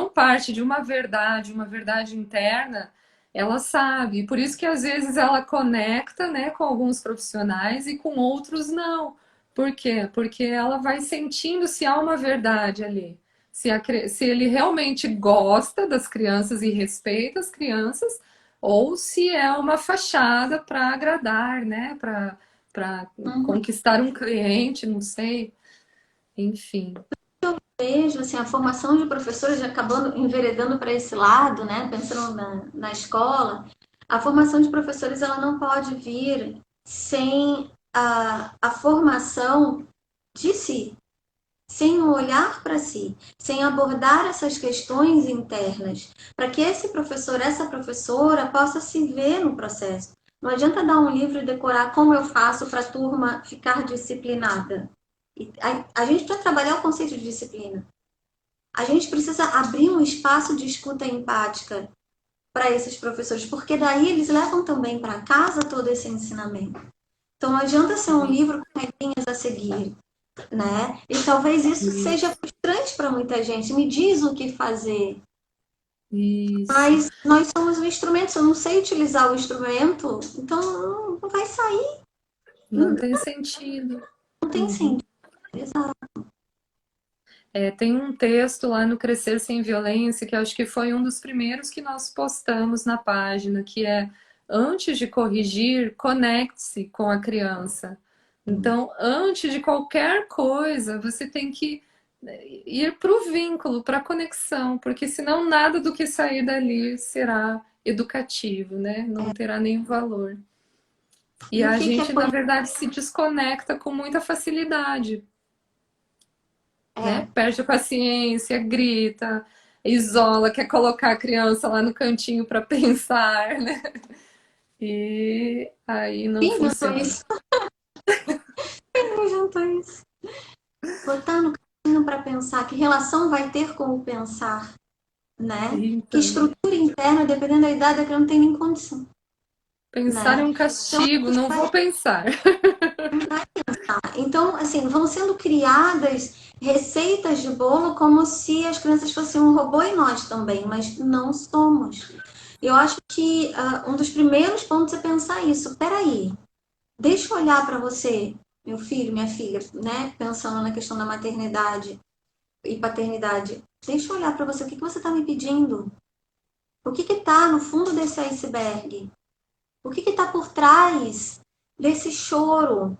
parte de uma verdade interna, ela sabe. E por isso que às vezes ela conecta, né, com alguns profissionais e com outros não. Por quê? Porque ela vai sentindo se há uma verdade ali. Se ele realmente gosta das crianças e respeita as crianças, ou se é uma fachada para agradar, né? Para conquistar um cliente, não sei, enfim. vejo assim, a formação de professores acabando enveredando para esse lado, né, pensando na escola, a formação de professores ela não pode vir sem a formação de si, sem o olhar para si, sem abordar essas questões internas, para que esse professor, essa professora possa se ver no processo. Não adianta dar um livro e decorar como eu faço para a turma ficar disciplinada. A gente precisa trabalhar o conceito de disciplina. A gente precisa abrir um espaço de escuta empática para esses professores, porque daí eles levam também para casa todo esse ensinamento. Então não adianta ser um livro com regrinhas a seguir, né? E talvez isso seja Isso, frustrante para muita gente. Me diz o que fazer. isso. Mas nós somos o instrumento, se eu não sei utilizar o instrumento, então não vai sair. Não tem sentido. Não tem Uhum. sentido. Exato. Tem um texto lá no Crescer Sem Violência, que eu acho que foi um dos primeiros que nós postamos na página, que é antes de corrigir, conecte-se com a criança. Então, antes de qualquer coisa, você tem que ir para o vínculo, para a conexão, porque senão nada do que sair dali será educativo, né? Não terá nenhum valor. E E o a que que é gente, na punir? verdade, se desconecta com muita facilidade, né? É, Perde a paciência, grita, isola, quer colocar a criança lá no cantinho para pensar, né? E aí não quem inventou funciona. isso? Quem inventou isso? Botar no caminho para pensar. Que relação vai ter com o pensar, né? Que Então, estrutura interna, dependendo da idade, é que não tem nem condição, pensar é né? um Então, castigo, não vou pensar. então, assim, vão sendo criadas receitas de bolo como se as crianças fossem um robô e nós também, mas não somos. Eu acho que um dos primeiros pontos é pensar isso. Peraí, deixa eu olhar para você, meu filho, minha filha, né? Pensando na questão da maternidade e paternidade. Deixa eu olhar para você, o que que você está me pedindo? O que está no fundo desse iceberg? O que está por trás desse choro?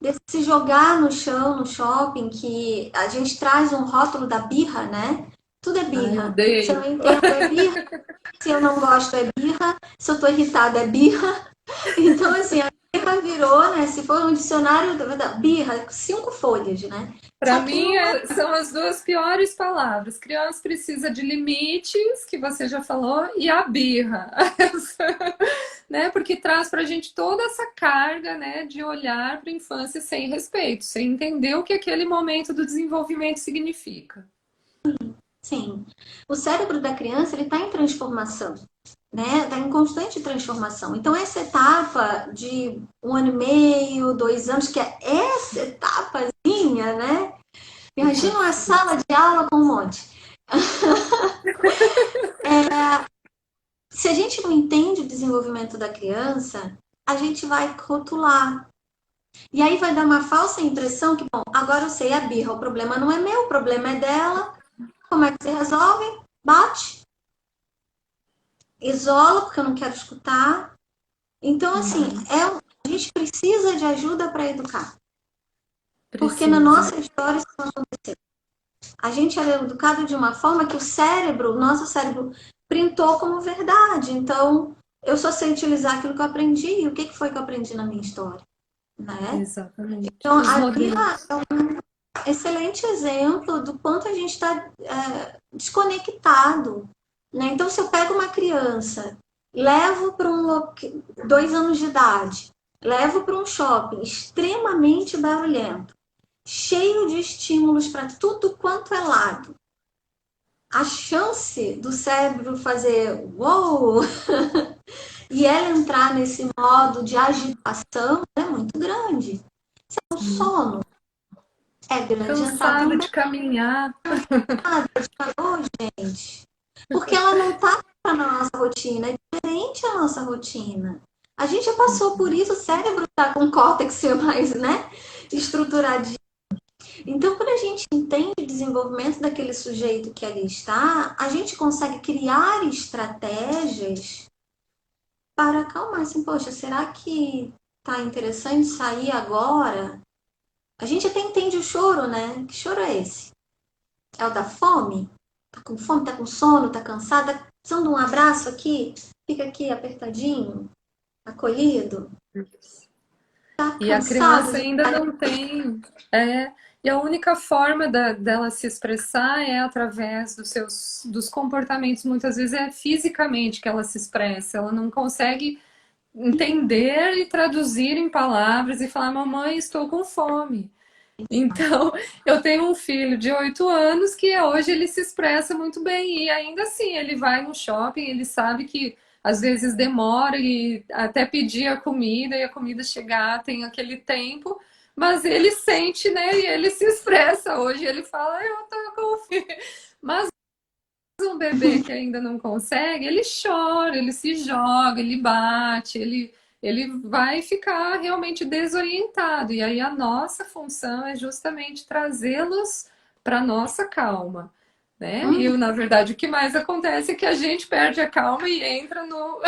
Desse se jogar no chão, no shopping, que a gente traz um rótulo da birra, né? Tudo é Ai, birra. Se eu odeio. não entendo, é birra. Se eu não gosto, é birra. Se eu tô irritada, é birra. Então, assim, a birra virou, né? Se for um dicionário da birra, 5 folhas, né? Para Só que mim, não é. são as duas piores palavras. Criança precisa de limites, que você já falou, e a birra, né? Porque traz para a gente toda essa carga, né, de olhar para a infância sem respeito, sem entender o que aquele momento do desenvolvimento significa. Sim. O cérebro da criança, ele está em transformação, né? Está em constante transformação. Então, essa etapa de 1 ano e meio, 2 anos, que é essa etapazinha, né? Imagina uma sala de aula com um monte. Se a gente não entende o desenvolvimento da criança, a gente vai rotular. E aí vai dar uma falsa impressão que, bom, agora eu sei a birra, o problema não é meu, o problema é dela. Como é que você resolve? Bate, isola, porque eu não quero escutar. Então, assim, Uhum. a gente precisa de ajuda para educar. Porque na Precisa. nossa história isso não aconteceu. A gente era educado de uma forma que o nosso cérebro, printou como verdade. Então, eu só sei utilizar aquilo que eu aprendi. E o que foi que eu aprendi na minha história? Né? Exatamente. Então, Os a birra modelos. é um excelente exemplo do quanto a gente está desconectado. Né? Então, se eu pego uma criança, levo para 2 anos de idade, levo para um shopping extremamente barulhento, cheio de estímulos para tudo quanto é lado, a chance do cérebro fazer uou e ela entrar nesse modo de agitação é muito grande. O sono é grande, entrar Cansado também. de caminhar. Oh, gente, porque ela não está na nossa rotina, é diferente a nossa rotina. A gente já passou por isso, o cérebro está com o córtex mais, né, estruturadinho. Então, quando a gente entende o desenvolvimento daquele sujeito que ali está, a gente consegue criar estratégias para acalmar. Assim, poxa, será que tá interessante sair agora? A gente até entende o choro, né? Que choro é esse? É o da fome? Tá com fome, tá com sono, tá cansada? Tá precisando de um abraço aqui? Fica aqui apertadinho, acolhido? Tá E a cansado criança de ainda não tem. É, e a única forma dela se expressar é através dos comportamentos, muitas vezes é fisicamente que ela se expressa, ela não consegue entender e traduzir em palavras e falar, mamãe, estou com fome. Então, eu tenho um filho de 8 anos que hoje ele se expressa muito bem e ainda assim ele vai no shopping, ele sabe que às vezes demora e até pedir a comida e a comida chegar tem aquele tempo, mas ele sente, né? E ele se expressa. Hoje ele fala, eu tô com fome. Mas um bebê que ainda não consegue, ele chora, ele se joga, ele bate, ele vai ficar realmente desorientado. E aí a nossa função é justamente trazê-los para nossa calma, né? E Hum, na verdade o que mais acontece é que a gente perde a calma e entra no,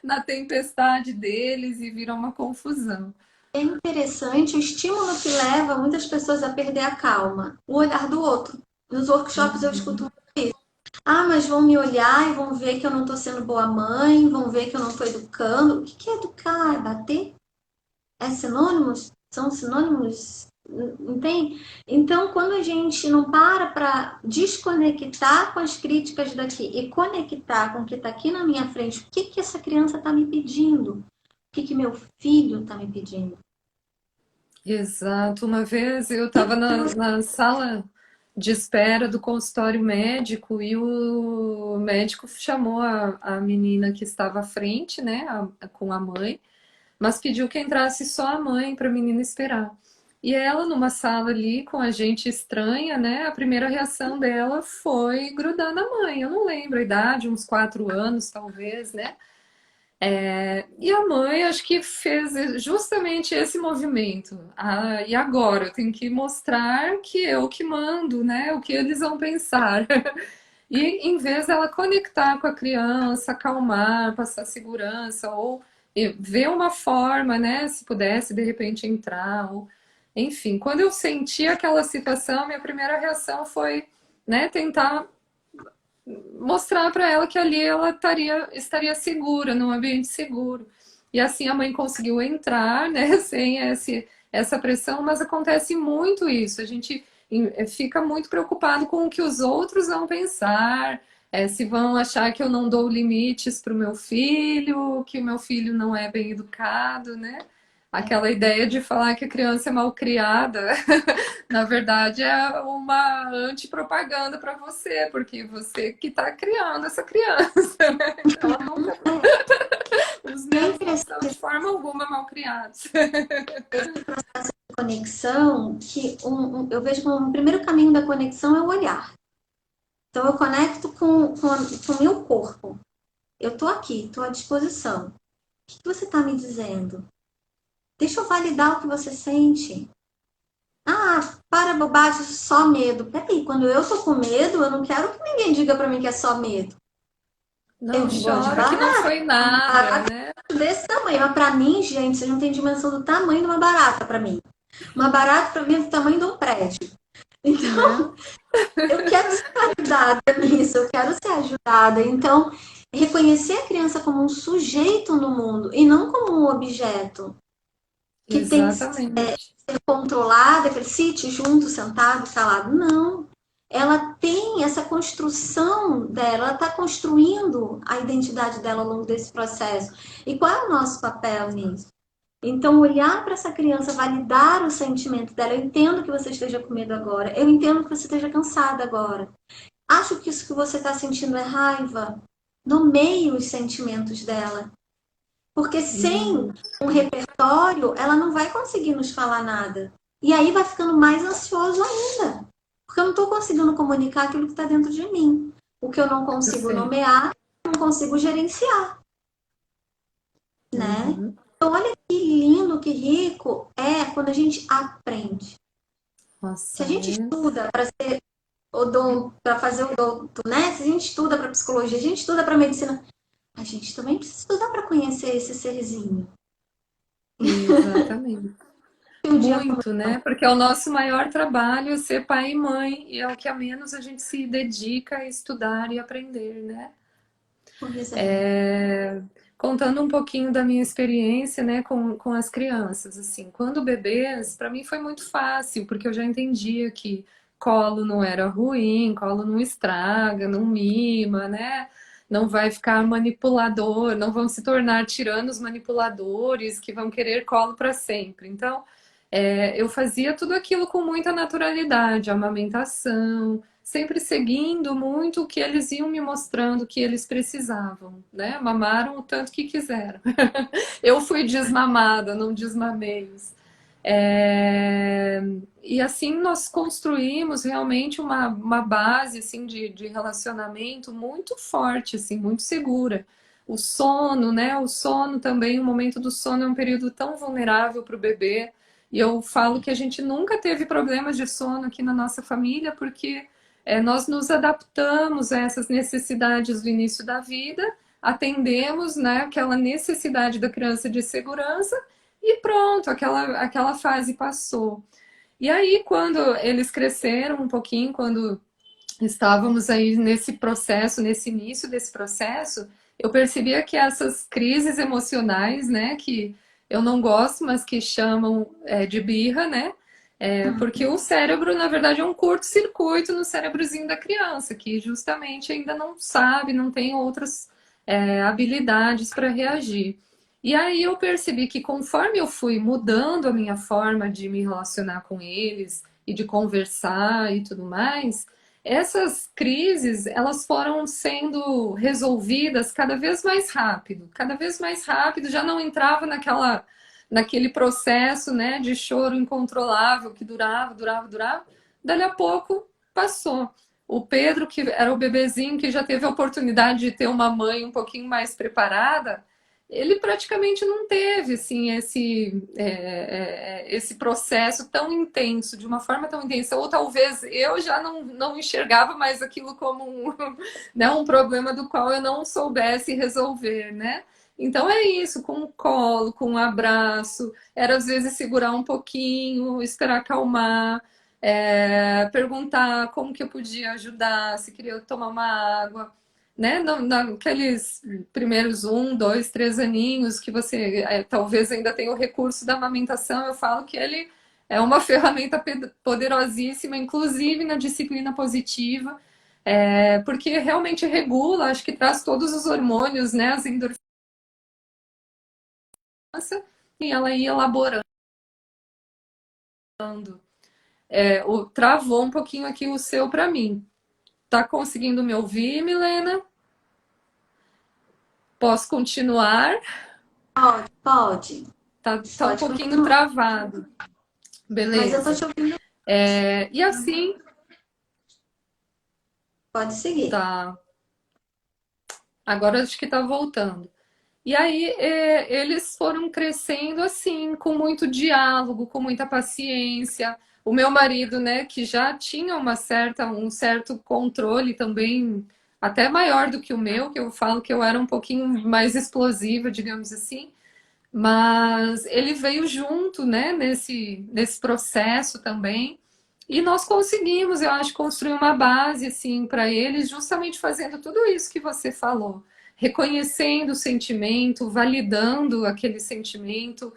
na tempestade deles e vira uma confusão. é interessante o estímulo que leva muitas pessoas a perder a calma, o olhar do outro. Nos workshops eu escuto Uhum. muito isso. Ah, mas vão me olhar e vão ver que eu não estou sendo boa mãe, vão ver que eu não estou educando. O que é educar? É bater? É sinônimos? São sinônimos? Entende? Então, quando a gente não para desconectar com as críticas daqui e conectar com o que está aqui na minha frente, o que que essa criança está me pedindo? O que que meu filho está me pedindo? Exato. Uma vez eu estava na sala de espera do consultório médico e o médico chamou a menina que estava à frente, né, com a mãe, mas pediu que entrasse só a mãe para a menina esperar. E ela, numa sala ali com a gente estranha, né, a primeira reação dela foi grudar na mãe. Eu não lembro a idade, uns 4 anos talvez, né? E a mãe acho que fez justamente esse movimento. Ah, e agora? Eu tenho que mostrar que eu que mando, né? O que eles vão pensar. E em vez dela conectar com a criança, acalmar, passar segurança, ou ver uma forma, né? Se pudesse de repente entrar, ou... enfim, quando eu senti aquela situação, minha primeira reação foi, né, tentar mostrar para ela que ali ela estaria segura, num ambiente seguro. E assim a mãe conseguiu entrar, né, sem essa pressão, mas acontece muito isso. A gente fica muito preocupado com o que os outros vão pensar, se vão achar que eu não dou limites para o meu filho, que o meu filho não é bem educado, né? Aquela ideia de falar que a criança é mal criada, na verdade é uma antipropaganda para você, porque você que está criando essa criança, né? Ela nunca... Os meus Sempre não esse são de forma alguma mal criados. conexão que eu vejo que o primeiro caminho da conexão é o olhar. Então eu conecto com o meu corpo. Eu estou aqui, estou à disposição. O que você está me dizendo? Deixa eu validar o que você sente. Ah, para bobagem, só medo. Peraí, quando eu tô com medo, eu não quero que ninguém diga para mim que é só medo. Eu Não gosto de chora que não foi nada, barata né? desse tamanho. Mas para mim, gente, vocês não têm dimensão do tamanho de uma barata para mim. Uma barata para mim é do tamanho de um prédio. Né? Então, eu quero ser ajudada nisso, eu quero ser ajudada. Então, reconhecer a criança como um sujeito no mundo e não como um objeto que tem que Exatamente. ser controlada, que ele cite junto, sentado, calado. Não. Ela tem essa construção dela, ela está construindo a identidade dela ao longo desse processo. E qual é o nosso papel nisso? Então, olhar para essa criança, validar o sentimento dela. Eu entendo que você esteja com medo agora. Eu entendo que você esteja cansada agora. Acho que isso que você está sentindo é raiva. Nomeie os sentimentos dela. Porque sem um repertório, ela não vai conseguir nos falar nada. E aí vai ficando mais ansioso ainda. Porque eu não estou conseguindo comunicar aquilo que está dentro de mim. O que eu não consigo Perfeito. nomear, eu não consigo gerenciar, né? Uhum. Então, olha que lindo, que rico é quando a gente aprende. Se Nossa, a gente estuda para ser odonto, para fazer odonto, né? Se a gente estuda para psicologia, a gente estuda para medicina, a gente também precisa estudar para conhecer esse serzinho. exatamente. Um dia Muito, né? Porque é o nosso maior trabalho ser pai e mãe, e é o que a menos a gente se dedica a estudar e aprender, né? pois é. É, contando um pouquinho da minha experiência, né, com as crianças, assim, quando bebês, para mim foi muito fácil, porque eu já entendia que colo não era ruim, colo não estraga, não mima, né? Não vai ficar manipulador, não vão se tornar tiranos manipuladores que vão querer colo para sempre. Então, eu fazia tudo aquilo com muita naturalidade, amamentação, sempre seguindo muito o que eles iam me mostrando que eles precisavam, né? Mamaram o tanto que quiseram. Eu fui desmamada, não desmamei-os. É, e assim nós construímos realmente uma base assim, de relacionamento muito forte, assim, muito segura. O sono, né? O sono também, o momento do sono é um período tão vulnerável para o bebê. E eu falo que a gente nunca teve problemas de sono aqui na nossa família, porque nós nos adaptamos a essas necessidades do início da vida, atendemos, né, aquela necessidade da criança de segurança e pronto, aquela fase passou. E aí, quando eles cresceram um pouquinho, quando estávamos aí nesse processo, nesse início desse processo, eu percebia que essas crises emocionais, né, eu não gosto, mas que chamam de birra, né? Porque o cérebro, na verdade, é um curto-circuito no cérebrozinho da criança, que justamente ainda não sabe, não tem outras habilidades para reagir. E aí eu percebi que conforme eu fui mudando a minha forma de me relacionar com eles e de conversar e tudo mais, essas crises, elas foram sendo resolvidas cada vez mais rápido, já não entrava naquele processo, né, de choro incontrolável que durava. Dali a pouco passou. O Pedro, que era o bebezinho que já teve a oportunidade de ter uma mãe um pouquinho mais preparada, ele praticamente não teve assim esse processo tão intenso, de uma forma tão intensa, ou talvez eu já não enxergava mais aquilo como né, um problema do qual eu não soubesse resolver, né? Então é isso, com o colo, com o abraço, era às vezes segurar um pouquinho, esperar acalmar, perguntar como que eu podia ajudar, se queria tomar uma água, né? Naqueles primeiros 1, 2, 3 aninhos que você talvez ainda tenha o recurso da amamentação, eu falo que ele é uma ferramenta poderosíssima, inclusive na disciplina positiva, porque realmente regula, acho que traz todos os hormônios, né? As endorfinas, e ela ia elaborando. Travou um pouquinho aqui o seu para mim. Tá conseguindo me ouvir, Milena? Posso continuar? Pode. Tá um Pode pouquinho continuar. travado. Mas eu tô te Beleza. ouvindo. E assim, Pode seguir. tá. Agora acho que tá voltando. E aí eles foram crescendo assim, com muito diálogo, com muita paciência. O meu marido, né, que já tinha um certo controle também, até maior do que o meu, que eu falo que eu era um pouquinho mais explosiva, digamos assim. Mas ele veio junto, né, nesse processo também. E nós conseguimos, eu acho, construir uma base assim para eles, justamente fazendo tudo isso que você falou, reconhecendo o sentimento, validando aquele sentimento,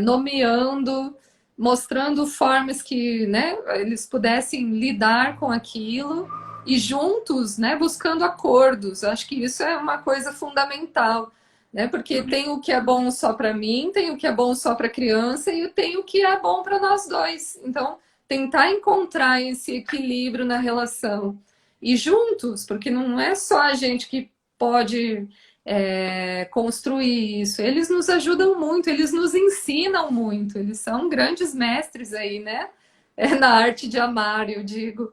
nomeando, mostrando formas que, né, eles pudessem lidar com aquilo e juntos, né, buscando acordos. Acho que isso é uma coisa fundamental, né? Porque tem o que é bom só para mim, tem o que é bom só para a criança e tem o que é bom para nós dois. Então, tentar encontrar esse equilíbrio na relação e juntos, porque não é só a gente que pode construir isso. Eles nos ajudam muito, eles nos ensinam muito, eles são grandes mestres aí, né? Na arte de amar, eu digo.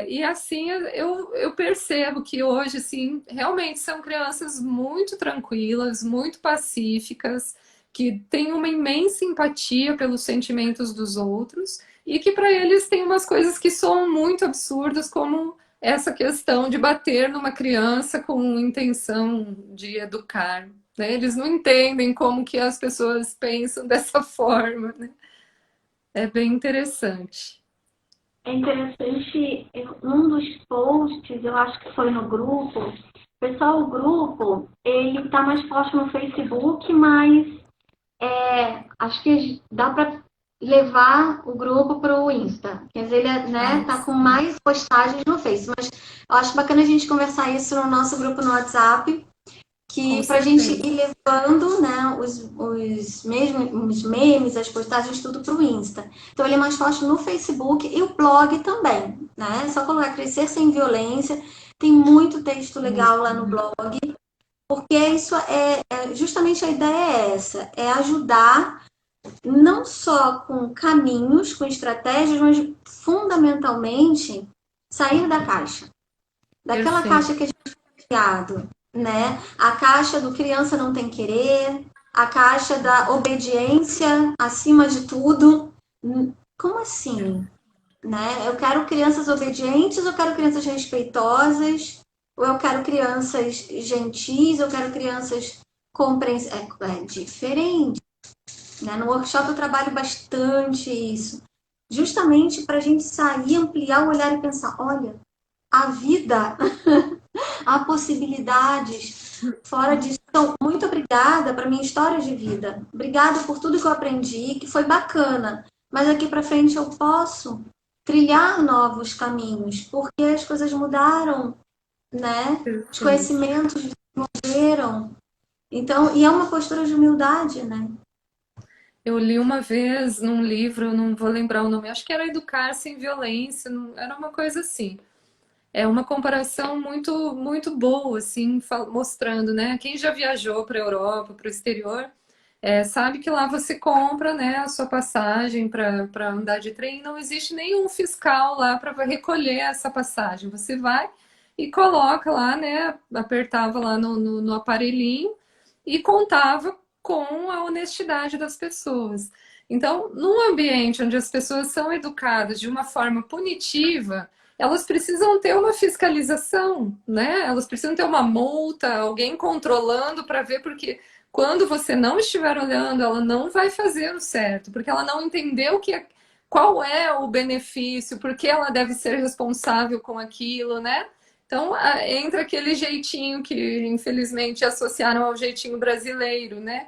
E assim eu percebo que hoje, assim, realmente são crianças muito tranquilas, muito pacíficas, que têm uma imensa empatia pelos sentimentos dos outros e que para eles tem umas coisas que são muito absurdas, como essa questão de bater numa criança com intenção de educar, né? Eles não entendem como que as pessoas pensam dessa forma, né? É bem interessante. É interessante, um dos posts, eu acho que foi no grupo. Pessoal, o grupo, ele está mais forte no Facebook, mas acho que dá para levar o grupo para o Insta. Quer dizer, ele né, tá com mais postagens no Face, mas eu acho bacana a gente conversar isso no nosso grupo no WhatsApp, que para a gente ir levando né, os memes, as postagens, tudo para o Insta. Então ele é mais forte no Facebook e o blog também. Né? É só colocar Crescer Sem Violência. Tem muito texto legal lá no blog, porque isso justamente a ideia é essa, é ajudar não só com caminhos, com estratégias, mas fundamentalmente sair da caixa. Daquela Perfeito. caixa que a gente foi criado, né? A caixa do criança não tem querer, a caixa da obediência acima de tudo. Como assim? Né? Eu quero crianças obedientes, eu quero crianças respeitosas, ou eu quero crianças gentis, eu quero crianças compreensivas. É diferente. Né? No workshop eu trabalho bastante isso. Justamente para a gente sair, ampliar o olhar e pensar, olha, a vida, há possibilidades. Fora disso, então, muito obrigada para minha história de vida. Obrigada por tudo que eu aprendi, que foi bacana. Mas daqui para frente eu posso trilhar novos caminhos, porque as coisas mudaram, né? Os Perfeito. conhecimentos desenvolveram. Então, e é uma postura de humildade, né? Eu li uma vez num livro, eu não vou lembrar o nome, acho que era Educar Sem Violência, era uma coisa assim. É uma comparação muito boa, assim, mostrando, né? Quem já viajou para a Europa, para o exterior, sabe que lá você compra, né, a sua passagem para andar de trem, não existe nenhum fiscal lá para recolher essa passagem. Você vai e coloca lá, né, apertava lá no aparelhinho e contava com a honestidade das pessoas. Então, num ambiente onde as pessoas são educadas de uma forma punitiva, elas precisam ter uma fiscalização, né? Elas precisam ter uma multa, alguém controlando para ver, porque quando você não estiver olhando, ela não vai fazer o certo, porque ela não entendeu qual é o benefício, por que ela deve ser responsável com aquilo, né? Então, entra aquele jeitinho que, infelizmente, associaram ao jeitinho brasileiro, né?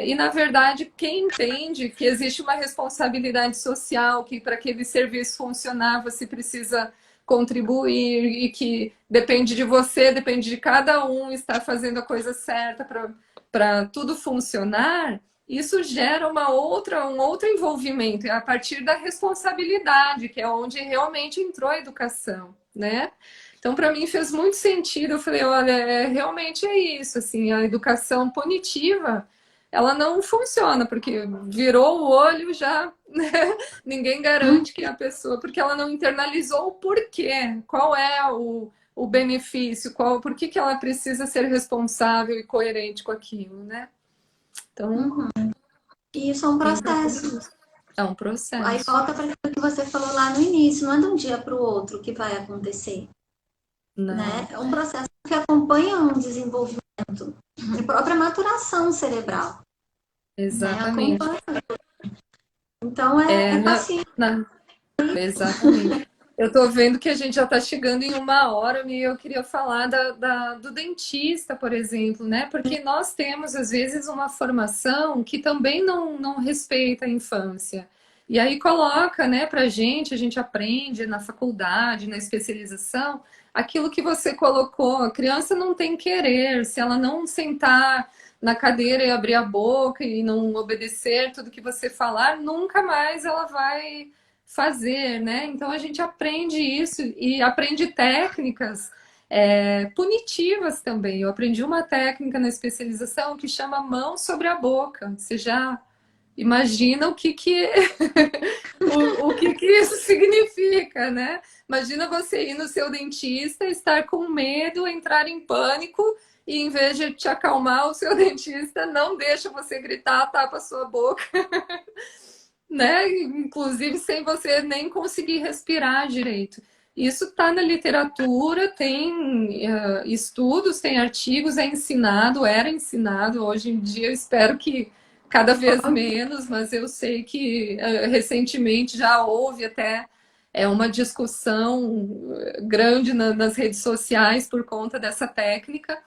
E, na verdade, quem entende que existe uma responsabilidade social, que para aquele serviço funcionar você precisa contribuir e que depende de você, depende de cada um estar fazendo a coisa certa para tudo funcionar, isso gera um outro envolvimento, é a partir da responsabilidade, que é onde realmente entrou a educação, né? Então, para mim, fez muito sentido. Eu falei, olha, realmente é isso, assim, a educação punitiva, ela não funciona, porque virou o olho já, né? Ninguém garante que a pessoa, porque ela não internalizou o porquê, qual é o benefício, por que ela precisa ser responsável e coerente com aquilo, né? Então, Uhum. E isso é um entra processo. tudo isso. É um Aí processo. volta para aquilo que você falou lá no início, não é de um dia para o outro que vai acontecer, né? Não, É um processo que acompanha um desenvolvimento, a própria maturação cerebral, né? exatamente. Acompanha. Então É, é paciente. exatamente. Eu estou vendo que a gente já está chegando em uma hora e eu queria falar do dentista, por exemplo, né? Porque nós temos, às vezes, uma formação que também não respeita a infância. E aí coloca, né, pra gente, a gente aprende na faculdade, na especialização, aquilo que você colocou. A criança não tem querer, se ela não sentar na cadeira e abrir a boca e não obedecer tudo que você falar, nunca mais ela vai fazer, né? Então a gente aprende isso e aprende técnicas punitivas também. Eu aprendi uma técnica na especialização que chama mão sobre a boca. Você já imagina o que isso significa, né? Imagina você ir no seu dentista, estar com medo, entrar em pânico e em vez de te acalmar, o seu dentista não deixa você gritar, tapa a sua boca, né? Inclusive sem você nem conseguir respirar direito. Isso está na literatura, tem estudos, tem artigos, é ensinado, era ensinado. Hoje em dia, eu espero que cada vez menos, mas eu sei que recentemente já houve até uma discussão grande nas redes sociais por conta dessa técnica.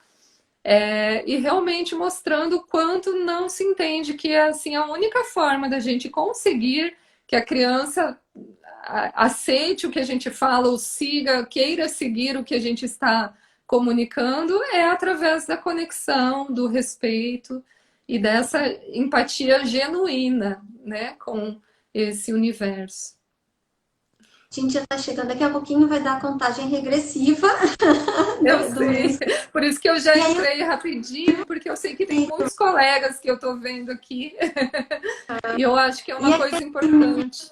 E realmente mostrando o quanto não se entende que assim, a única forma da gente conseguir que a criança aceite o que a gente fala, ou siga, queira seguir o que a gente está comunicando, é através da conexão, do respeito e dessa empatia genuína, né, com esse universo. A gente já está chegando, daqui a pouquinho vai dar a contagem regressiva Eu do sei, mês. por isso que eu já E aí, entrei rapidinho, porque eu sei que tem muitos colegas que eu estou vendo aqui, e eu acho que é e uma aí coisa importante.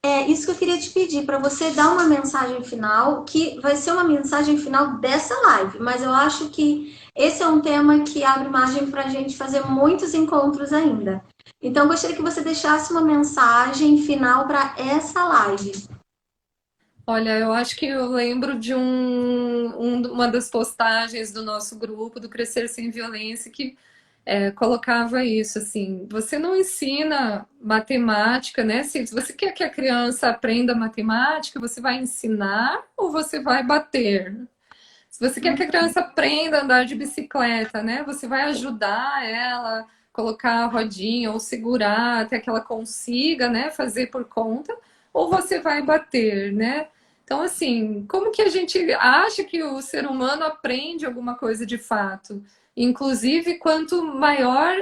é isso que eu queria te pedir, para você dar uma mensagem final, que vai ser uma mensagem final dessa live, mas eu acho que esse é um tema que abre margem para a gente fazer muitos encontros ainda. Então, eu gostaria que você deixasse uma mensagem final para essa live. Olha, eu acho que eu lembro de uma das postagens do nosso grupo, do Crescer Sem Violência, que colocava isso, assim, você não ensina matemática, né? Se você quer que a criança aprenda matemática, você vai ensinar ou você vai bater? Se você quer que a criança aprenda a andar de bicicleta, né? Você vai ajudar ela, colocar a rodinha ou segurar até que ela consiga, né, fazer por conta, ou você vai bater, né? Então, assim, como que a gente acha que o ser humano aprende alguma coisa de fato? Inclusive, quanto maior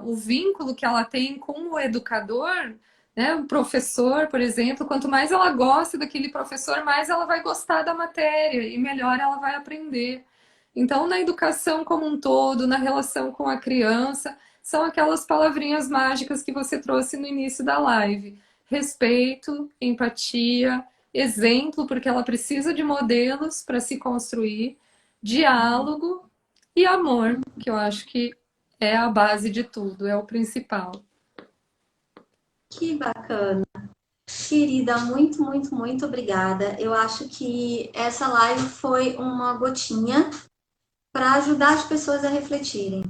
o vínculo que ela tem com o educador, né? O professor, por exemplo, quanto mais ela gosta daquele professor, mais ela vai gostar da matéria e melhor ela vai aprender. Então, na educação como um todo, na relação com a criança, são aquelas palavrinhas mágicas que você trouxe no início da live. Respeito, empatia, exemplo, porque ela precisa de modelos para se construir, diálogo e amor, que eu acho que é a base de tudo, é o principal. Que bacana. Querida, muito, muito, muito obrigada. Eu acho que essa live foi uma gotinha para ajudar as pessoas a refletirem,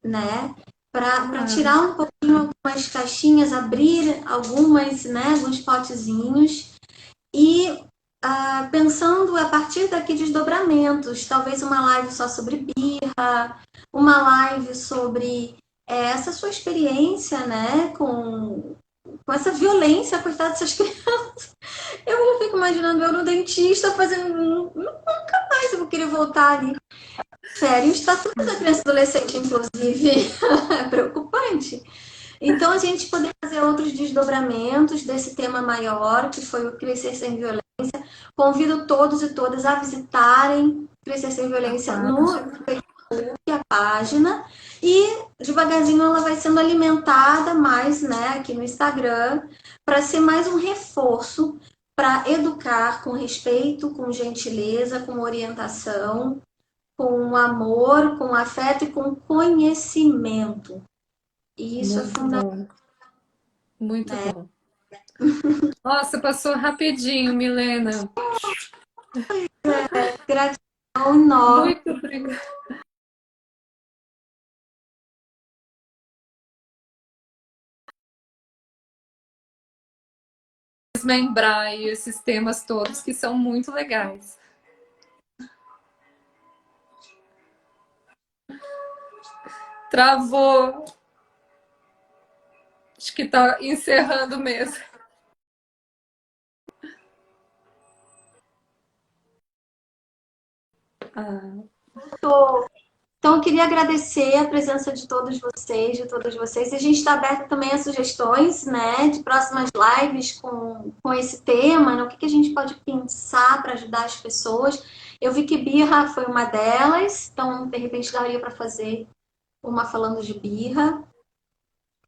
né? Para Claro. tirar um pouquinho algumas caixinhas, abrir algumas, né, alguns potezinhos e pensando a partir daqui desdobramentos, talvez uma live só sobre birra, uma live sobre essa sua experiência, né, com essa violência, coitada dessas crianças. Eu fico imaginando eu no dentista fazendo. Nunca mais eu vou querer voltar ali. Sério, o estatuto da criança e adolescente, inclusive, é preocupante. Então, a gente poder fazer outros desdobramentos desse tema maior, que foi o Crescer Sem Violência. Convido todos e todas a visitarem Crescer Sem A Violência no página. Facebook, a página, e devagarzinho ela vai sendo alimentada mais, né, aqui no Instagram, para ser mais um reforço para educar com respeito, com gentileza, com orientação, com amor, com afeto e com conhecimento. E isso é Muito fundamental. bom, muito bom. Nossa, passou rapidinho, Milena. Gratidão enorme. Muito obrigada. Desmembrar aí esses temas todos que são muito legais. Travou. Acho que tá encerrando mesmo. Ah, Então, eu queria agradecer a presença de todos vocês, de todas vocês. E a gente está aberto também a sugestões, né, de próximas lives com esse tema, né, o que, que a gente pode pensar para ajudar as pessoas. Eu vi que birra foi uma delas, então, de repente, daria para fazer uma falando de birra.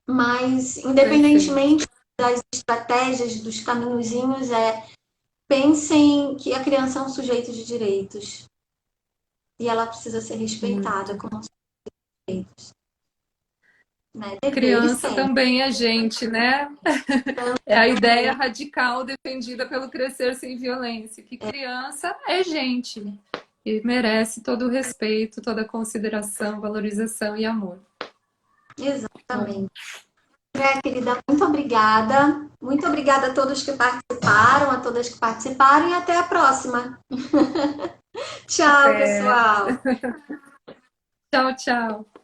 Mas, perfeito. independentemente das estratégias, dos caminhozinhos, pensem que a criança é um sujeito de direitos e ela precisa ser respeitada Muito. como sujeitos, né? Deveres Criança tem. também é gente, né? É a ideia radical defendida pelo Crescer Sem Violência, que criança é gente e merece todo o respeito, toda a consideração, valorização e amor. Bom, Exatamente. Querida, muito obrigada. Muito obrigada a todos que participaram, a todas que participaram e até a próxima. Tchau, até. pessoal. Tchau, tchau.